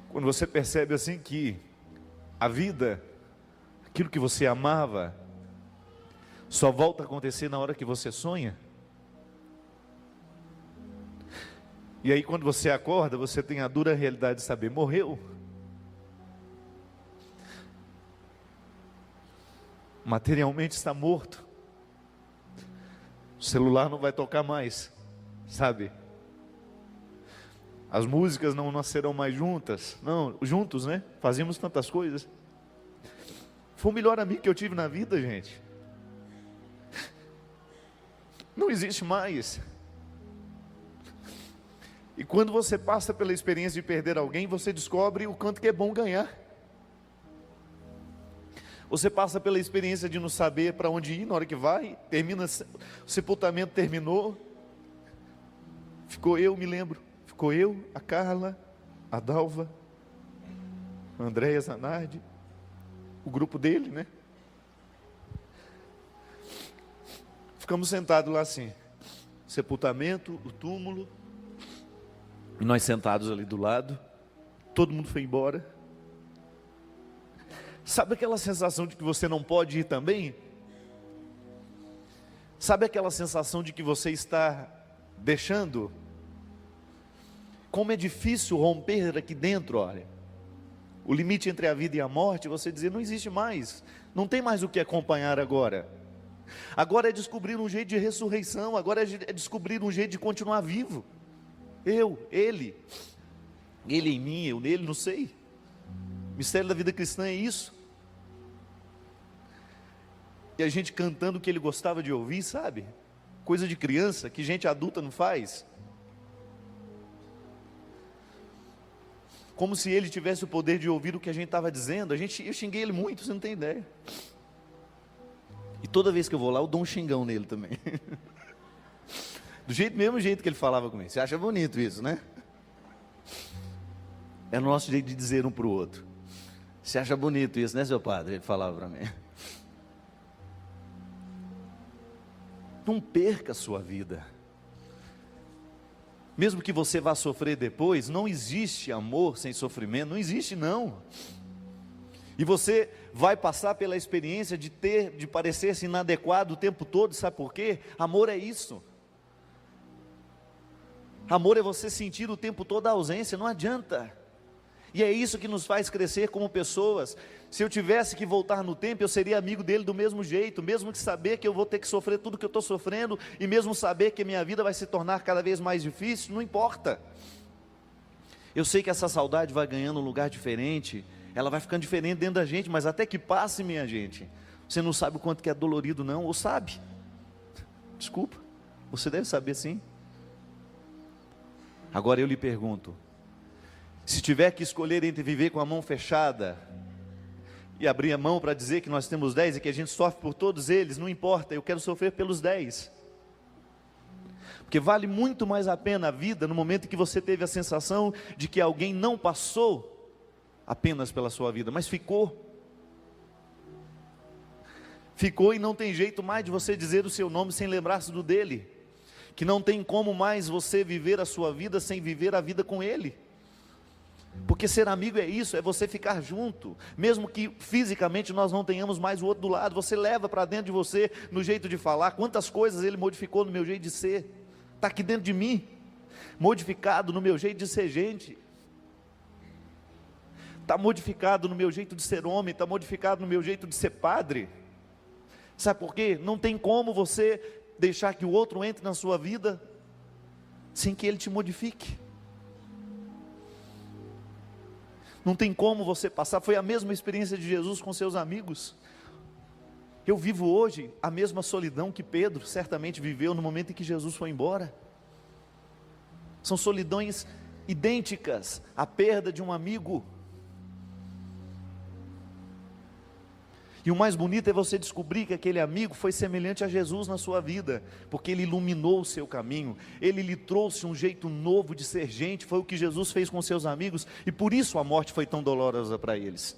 Quando você percebe assim que a vida, aquilo que você amava, só volta a acontecer na hora que você sonha. E aí quando você acorda, você tem a dura realidade de saber, morreu. Materialmente está morto. O celular não vai tocar mais, sabe? As músicas não nascerão mais juntos, né? Fazíamos tantas coisas. Foi o melhor amigo que eu tive na vida, gente. Não existe mais. E quando você passa pela experiência de perder alguém, você descobre o quanto que é bom ganhar. Você passa pela experiência de não saber para onde ir na hora que vai, termina, o sepultamento terminou, me lembro, ficou eu, a Carla, a Dalva, a Andréia Zanardi, o grupo dele, né? Ficamos sentados lá assim, sepultamento, o túmulo, e nós sentados ali do lado, todo mundo foi embora. Sabe aquela sensação de que você não pode ir também? Sabe aquela sensação de que você está deixando? Como é difícil romper aqui dentro, olha. O limite entre a vida e a morte, você dizer, não existe mais. Não tem mais o que acompanhar agora. Agora é descobrir um jeito de ressurreição. Agora é descobrir um jeito de continuar vivo. Ele em mim, eu nele, não sei. O mistério da vida cristã é isso. E a gente cantando o que ele gostava de ouvir, sabe? Coisa de criança, que gente adulta não faz. Como se ele tivesse o poder de ouvir o que a gente estava dizendo. Eu xinguei ele muito, você não tem ideia. E toda vez que eu vou lá, eu dou um xingão nele também. Do mesmo jeito que ele falava comigo. Você acha bonito isso, né? É o nosso jeito de dizer um para o outro. Você acha bonito isso, né, seu padre? Ele falava para mim. Não perca a sua vida. Mesmo que você vá sofrer depois, não existe amor sem sofrimento, não existe não. E você vai passar pela experiência de parecer-se inadequado o tempo todo, sabe por quê? Amor é isso. Amor é você sentir o tempo todo a ausência, não adianta. E é isso que nos faz crescer como pessoas. Se eu tivesse que voltar no tempo, eu seria amigo dele do mesmo jeito, mesmo que saber que eu vou ter que sofrer tudo que eu estou sofrendo, e mesmo saber que a minha vida vai se tornar cada vez mais difícil, não importa. Eu sei que essa saudade vai ganhando um lugar diferente, ela vai ficando diferente dentro da gente, mas até que passe, minha gente, você não sabe o quanto que é dolorido não, ou sabe? Desculpa, você deve saber sim. Agora eu lhe pergunto, se tiver que escolher entre viver com a mão fechada e abrir a mão para dizer que nós temos 10 e que a gente sofre por todos eles, não importa, eu quero sofrer pelos 10. Porque vale muito mais a pena a vida no momento em que você teve a sensação de que alguém não passou apenas pela sua vida, mas ficou. Ficou e não tem jeito mais de você dizer o seu nome sem lembrar-se do dele. Que não tem como mais você viver a sua vida sem viver a vida com ele. Porque ser amigo é isso, é você ficar junto, mesmo que fisicamente nós não tenhamos mais o outro do lado, você leva para dentro de você, no jeito de falar, quantas coisas ele modificou no meu jeito de ser, está aqui dentro de mim, modificado no meu jeito de ser gente, está modificado no meu jeito de ser homem, está modificado no meu jeito de ser padre. Sabe por quê? Não tem como você deixar que o outro entre na sua vida, sem que ele te modifique. Não tem como você passar. Foi a mesma experiência de Jesus com seus amigos. Eu vivo hoje a mesma solidão que Pedro certamente viveu no momento em que Jesus foi embora. São solidões idênticas à perda de um amigo. E o mais bonito é você descobrir que aquele amigo foi semelhante a Jesus na sua vida, porque ele iluminou o seu caminho, ele lhe trouxe um jeito novo de ser gente. Foi o que Jesus fez com seus amigos, e por isso a morte foi tão dolorosa para eles.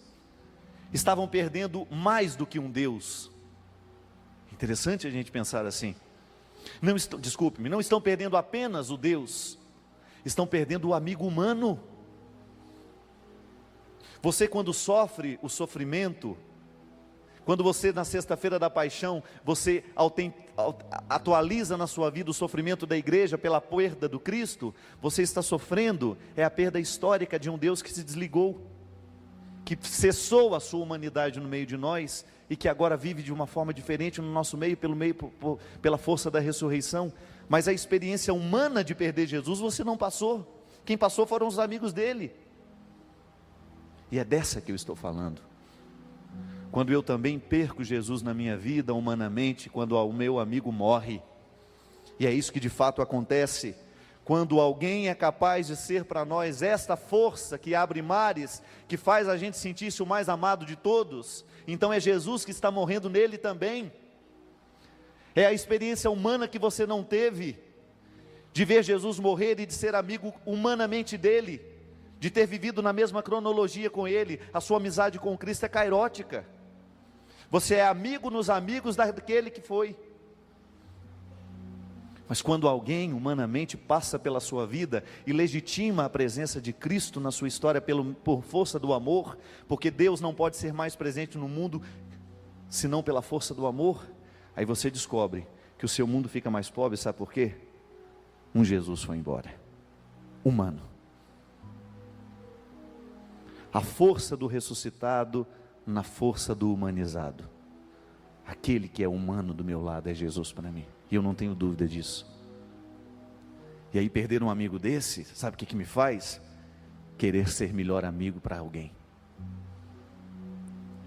Estavam perdendo mais do que um Deus. Interessante a gente pensar assim. Não estão perdendo apenas o Deus, estão perdendo o amigo humano. Você, quando sofre o sofrimento, quando você na sexta-feira da paixão, você atualiza na sua vida o sofrimento da igreja pela perda do Cristo, você está sofrendo, é a perda histórica de um Deus que se desligou, que cessou a sua humanidade no meio de nós, e que agora vive de uma forma diferente no nosso meio, pela força da ressurreição. Mas a experiência humana de perder Jesus, você não passou. Quem passou foram os amigos dele. E é dessa que eu estou falando. Quando eu também perco Jesus na minha vida, humanamente, quando o meu amigo morre, e é isso que de fato acontece, quando alguém é capaz de ser para nós esta força que abre mares, que faz a gente sentir-se o mais amado de todos, então é Jesus que está morrendo nele também. É a experiência humana que você não teve, de ver Jesus morrer e de ser amigo humanamente dele, de ter vivido na mesma cronologia com ele. A sua amizade com Cristo é cairótica. Você é amigo nos amigos daquele que foi. Mas quando alguém humanamente passa pela sua vida e legitima a presença de Cristo na sua história por força do amor, porque Deus não pode ser mais presente no mundo senão pela força do amor, aí você descobre que o seu mundo fica mais pobre. Sabe por quê? Um Jesus foi embora, humano. A força do ressuscitado na força do humanizado. Aquele que é humano do meu lado é Jesus para mim, e eu não tenho dúvida disso. E aí perder um amigo desse, sabe o que me faz? Querer ser melhor amigo para alguém.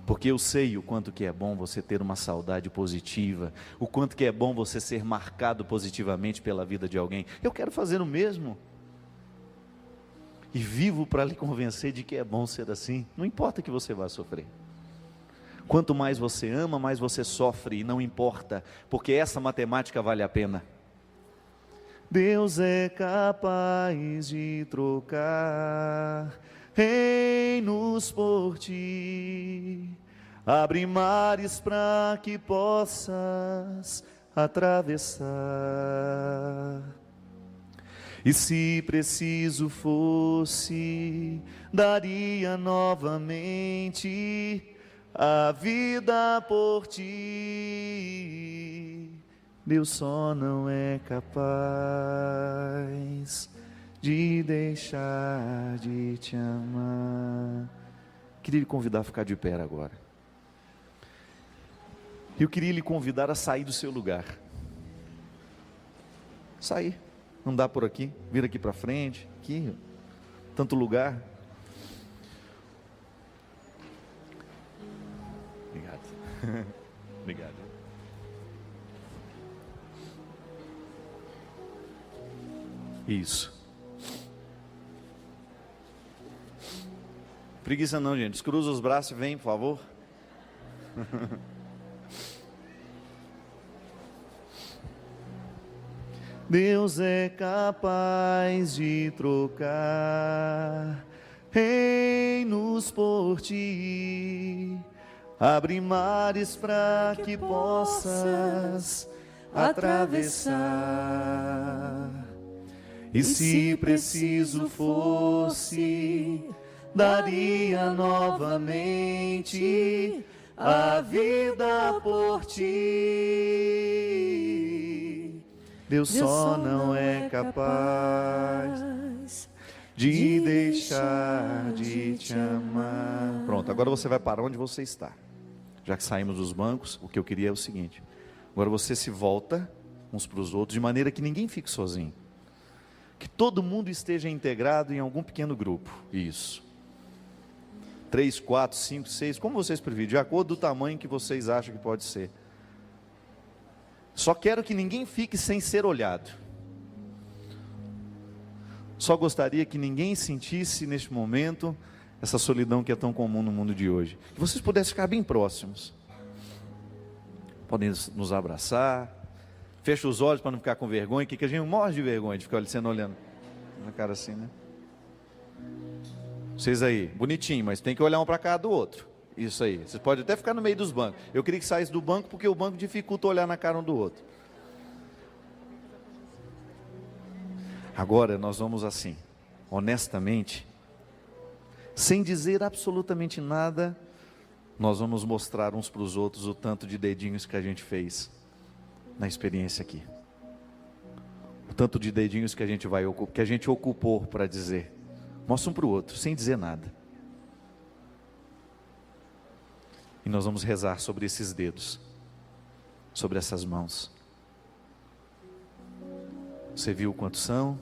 Porque eu sei o quanto que é bom você ter uma saudade positiva, o quanto que é bom você ser marcado positivamente pela vida de alguém. Eu quero fazer o mesmo. E vivo para lhe convencer de que é bom ser assim. Não importa que você vá sofrer. Quanto mais você ama, mais você sofre, e não importa, porque essa matemática vale a pena. Deus é capaz de trocar reinos por ti, abre mares para que possas atravessar. E se preciso fosse, daria novamente a vida por ti. Deus só não é capaz de deixar de te amar. Queria lhe convidar a ficar de pé agora. Eu queria lhe convidar a sair do seu lugar. Sair. Não dá por aqui. Vir aqui para frente. Aqui. Tanto lugar. Obrigado. Obrigado. Isso. Preguiça não, gente. Cruza os braços e vem, por favor. Deus é capaz de trocar reinos por ti, abre mares para que possas atravessar. E se preciso fosse, daria novamente a vida por ti. Deus só não é capaz de deixar de te amar. Pronto, agora você vai para onde você está. Já que saímos dos bancos, o que eu queria é o seguinte: agora você se volta uns para os outros, de maneira que ninguém fique sozinho, que todo mundo esteja integrado em algum pequeno grupo. Isso. 3, 4, 5, 6, como vocês preferirem, de acordo do tamanho que vocês acham que pode ser. Só quero que ninguém fique sem ser olhado. Só gostaria que ninguém sentisse neste momento essa solidão que é tão comum no mundo de hoje. Que vocês pudessem ficar bem próximos. Podem nos abraçar. Fecha os olhos para não ficar com vergonha, que a gente morre de vergonha de ficar sendo olhando na cara assim, né? Vocês aí, bonitinho, mas tem que olhar um para cá do outro. Isso aí, vocês podem até ficar no meio dos bancos. Eu queria que saísse do banco, porque o banco dificulta olhar na cara um do outro. Agora nós vamos assim, honestamente, sem dizer absolutamente nada, nós vamos mostrar uns para os outros o tanto de dedinhos que a gente fez na experiência aqui. O tanto de dedinhos que a gente ocupou para dizer. Mostra um para o outro, sem dizer nada. E nós vamos rezar sobre esses dedos, sobre essas mãos. Você viu quantos são?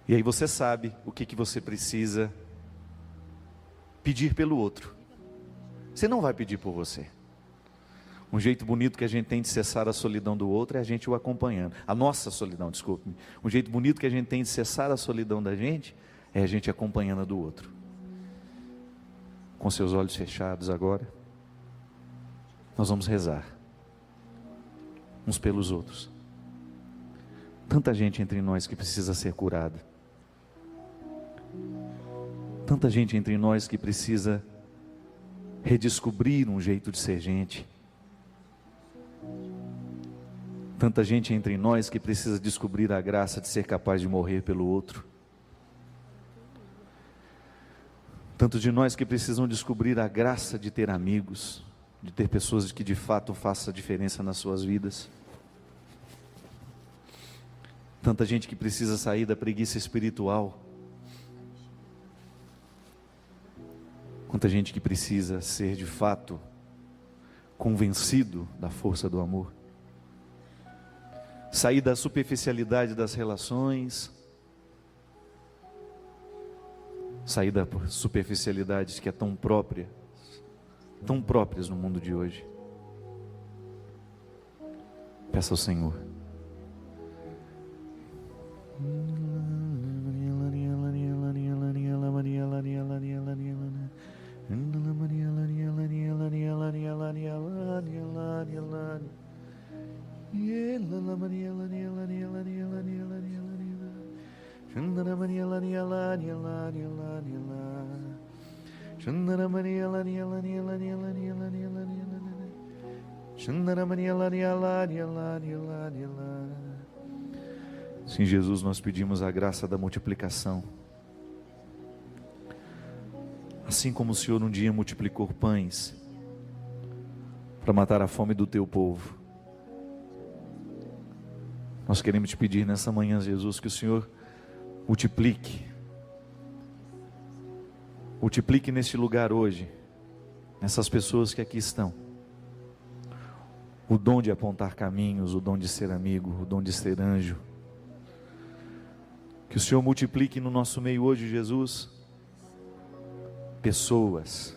E aí você sabe o que você precisa pedir pelo outro. Você não vai pedir por você. Um jeito bonito que a gente tem de cessar a solidão do outro é a gente o acompanhando. A nossa solidão, desculpe-me. Um jeito bonito que a gente tem de cessar a solidão da gente é a gente acompanhando a do outro. Com seus olhos fechados agora, nós vamos rezar uns pelos outros. Tanta gente entre nós que precisa ser curada. Tanta gente entre nós que precisa redescobrir um jeito de ser gente. Tanta gente entre nós que precisa descobrir a graça de ser capaz de morrer pelo outro. Tanto de nós que precisam descobrir a graça de ter amigos, de ter pessoas que de fato façam a diferença nas suas vidas. Tanta gente que precisa sair da preguiça espiritual. Quanta gente que precisa ser de fato convencido da força do amor. Sair da superficialidade das relações. Sair da superficialidade que é tão próprias no mundo de hoje. Peça ao Senhor. Sim, Jesus, nós pedimos a graça da multiplicação. Assim como o Senhor um dia multiplicou pães para matar a fome do teu povo, nós queremos te pedir nessa manhã, Jesus, que o Senhor multiplique neste lugar hoje, nessas pessoas que aqui estão, o dom de apontar caminhos, o dom de ser amigo, o dom de ser anjo. Que o Senhor multiplique no nosso meio hoje, Jesus, pessoas,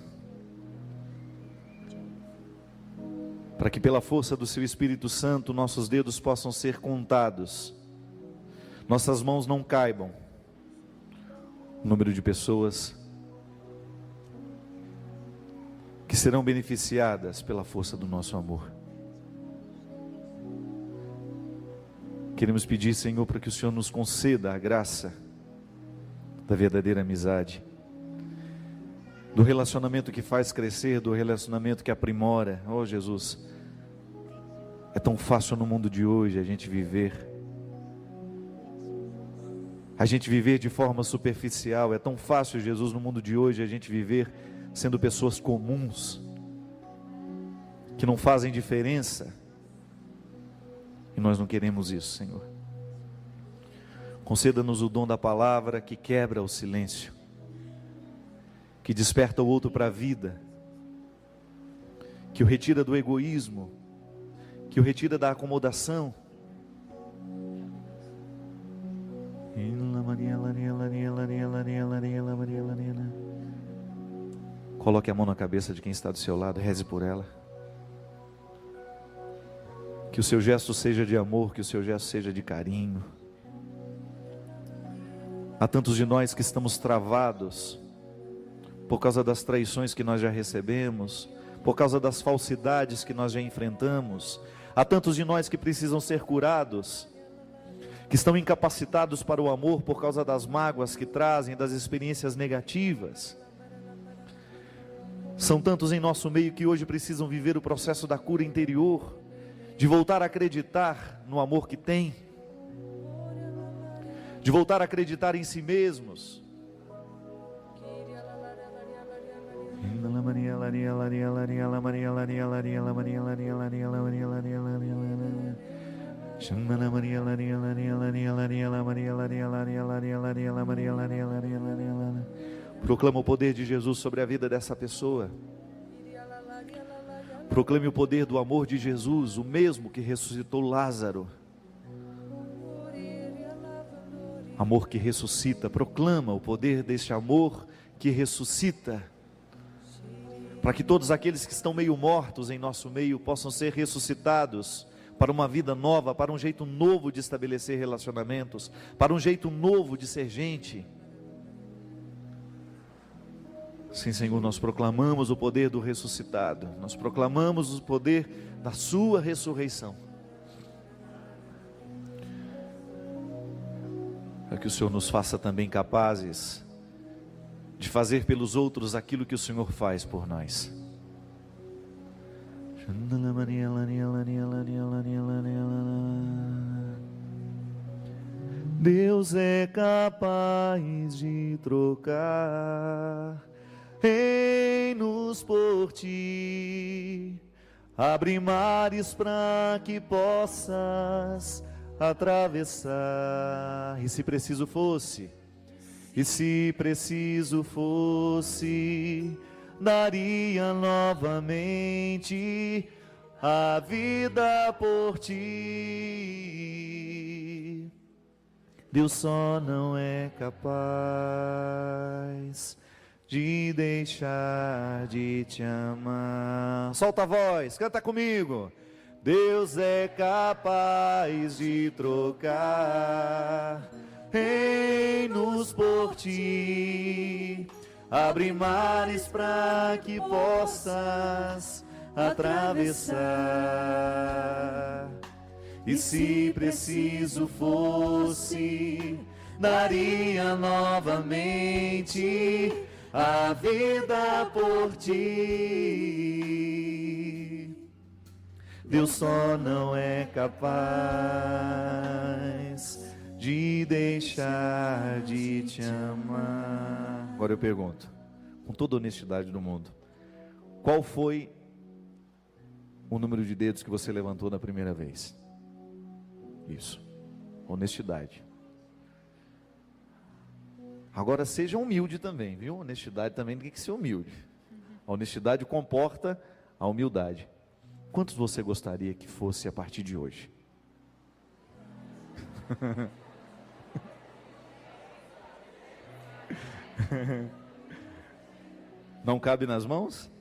para que pela força do seu Espírito Santo nossos dedos possam ser contados, nossas mãos não caibam, o número de pessoas que serão beneficiadas pela força do nosso amor. Queremos pedir, Senhor, para que o Senhor nos conceda a graça da verdadeira amizade, do relacionamento que faz crescer, do relacionamento que aprimora. Oh Jesus, é tão fácil no mundo de hoje a gente viver de forma superficial. É tão fácil, Jesus, no mundo de hoje a gente viver sendo pessoas comuns, que não fazem diferença. E nós não queremos isso, Senhor. Conceda-nos o dom da palavra que quebra o silêncio, que desperta o outro para a vida, que o retira do egoísmo, que o retira da acomodação. Coloque a mão na cabeça de quem está do seu lado, reze por ela. Que o seu gesto seja de amor, que o seu gesto seja de carinho. Há tantos de nós que estamos travados por causa das traições que nós já recebemos, por causa das falsidades que nós já enfrentamos. Há tantos de nós que precisam ser curados, que estão incapacitados para o amor por causa das mágoas que trazem, das experiências negativas. São tantos em nosso meio que hoje precisam viver o processo da cura interior, de voltar a acreditar no amor que tem, de voltar a acreditar em si mesmos. Proclama o poder de Jesus sobre a vida dessa pessoa. Proclame o poder do amor de Jesus, o mesmo que ressuscitou Lázaro. Amor que ressuscita. Proclama o poder deste amor que ressuscita, para que todos aqueles que estão meio mortos em nosso meio possam ser ressuscitados para uma vida nova, para um jeito novo de estabelecer relacionamentos, para um jeito novo de ser gente. Sim, Senhor, nós proclamamos o poder do ressuscitado, nós proclamamos o poder da sua ressurreição, para que o Senhor nos faça também capazes de fazer pelos outros aquilo que o Senhor faz por nós. Deus é capaz de trocar reinos por ti, abre mares para que possas atravessar. E se preciso fosse, daria novamente a vida por ti. Deus só não é capaz de deixar de te amar. Solta a voz, canta comigo. Deus é capaz de trocar reinos por ti, abre mares para que possas atravessar. E se preciso fosse, daria novamente a vida por ti. Deus só não é capaz de deixar de te amar. Agora eu pergunto, com toda a honestidade do mundo, qual foi o número de dedos que você levantou na primeira vez? Isso, honestidade. Agora seja humilde também, viu? Honestidade também tem que ser humilde. A honestidade comporta a humildade. Quantos você gostaria que fosse a partir de hoje? Não cabe nas mãos?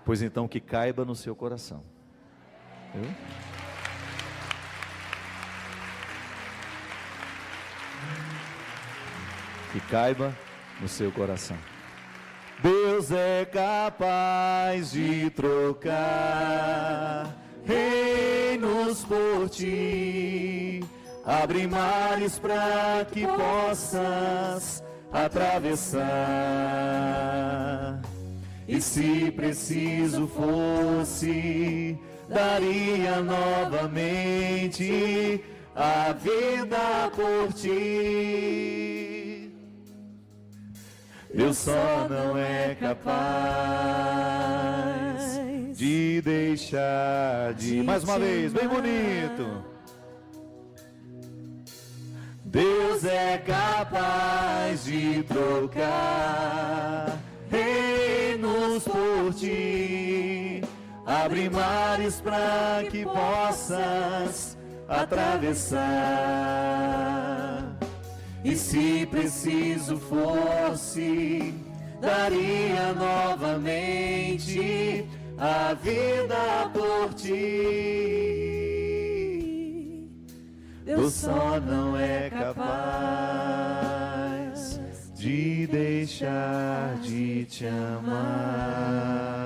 Pois então que caiba no seu coração. Viu? Que caiba no seu coração. Deus é capaz de trocar reinos por ti, abre mares para que possas atravessar. E se preciso fosse, daria novamente a vida por ti. Deus só não é capaz de deixar de... Mais uma vez, bem bonito. Deus é capaz de trocar reinos por ti, abre mares para que possas atravessar. E se preciso fosse, daria novamente a vida por ti. Deus só não é capaz de deixar de te amar.